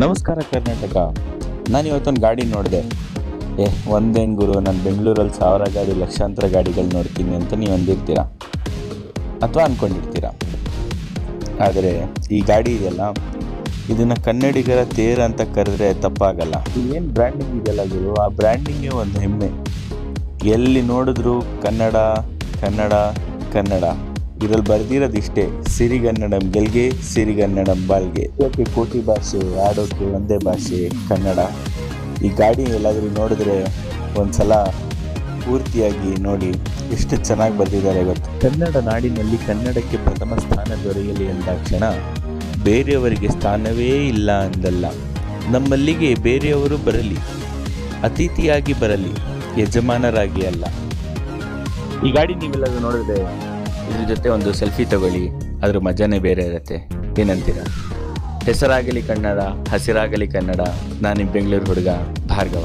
ನಮಸ್ಕಾರ ಕರ್ನಾಟಕ. ನಾನು ಇವತ್ತೊಂದು ಗಾಡಿ ನೋಡಿದೆ. ಒಂದೇನು ಗುರು, ನಾನು ಬೆಂಗಳೂರಲ್ಲಿ 1000 ಗಾಡಿ ಲಕ್ಷಾಂತರ ಗಾಡಿಗಳು ನೋಡ್ತೀನಿ ಅಂತ ನೀವು ಅಂದಿರ್ತೀರ ಅಥವಾ ಅಂದ್ಕೊಂಡಿರ್ತೀರ. ಆದರೆ ಈ ಗಾಡಿ ಇದೆಯಲ್ಲ, ಇದನ್ನು ಕನ್ನಡಿಗರ ತೇರು ಅಂತ ಕರೆದ್ರೆ ತಪ್ಪಾಗಲ್ಲ. ಏನು ಬ್ರ್ಯಾಂಡಿಂಗ್ ಇದೆಯಲ್ಲ ಗುರು, ಆ ಬ್ರ್ಯಾಂಡಿಂಗೇ ಒಂದು ಹೆಮ್ಮೆ. ಎಲ್ಲಿ ನೋಡಿದ್ರು ಕನ್ನಡ ಕನ್ನಡ ಕನ್ನಡ. ಇದರಲ್ಲಿ ಬರೆದಿರೋದು ಇಷ್ಟೇ: ಸಿರಿಗನ್ನಡಂ ಗೆಲ್ಗೆ, ಸಿರಿಗನ್ನಡಂ ಬಾಳ್ಗೆ. ಇದಕ್ಕೆ ಕೋಟಿ ಭಾಷೆ, ಆಡೋಕ್ಕೆ ಒಂದೇ ಭಾಷೆ ಕನ್ನಡ. ಈ ಗಾಡಿ ಎಲ್ಲಾದರೂ ನೋಡಿದ್ರೆ ಒಂದ್ಸಲ ಪೂರ್ತಿಯಾಗಿ ನೋಡಿ, ಎಷ್ಟು ಚೆನ್ನಾಗಿ ಬರೆದಿದ್ದಾರೆ ಗೊತ್ತು. ಕನ್ನಡ ನಾಡಿನಲ್ಲಿ ಕನ್ನಡಕ್ಕೆ ಪ್ರಥಮ ಸ್ಥಾನ ದೊರೆಯಲಿ ಎಂದಾಕ್ಷಣ ಬೇರೆಯವರಿಗೆ ಸ್ಥಾನವೇ ಇಲ್ಲ ಅಂದಲ್ಲ. ನಮ್ಮಲ್ಲಿಗೆ ಬೇರೆಯವರು ಬರಲಿ, ಅತಿಥಿಯಾಗಿ ಬರಲಿ, ಯಜಮಾನರಾಗಿ ಅಲ್ಲ. ಈ ಗಾಡಿ ನೀವೆಲ್ಲರೂ ನೋಡಿದ್ರೆ ಇದ್ರ ಜೊತೆ ಒಂದು ಸೆಲ್ಫಿ ತಗೊಳ್ಳಿ, ಅದ್ರ ಮಜಾನೇ ಬೇರೆ ಇರುತ್ತೆ. ಏನಂತೀರ? ಹೆಸರಾಗಲಿ ಕನ್ನಡ, ಹಸಿರಾಗಲಿ ಕನ್ನಡ. ನಾನು ಬೆಂಗಳೂರು ಹುಡುಗ ಭಾರ್ಗವ.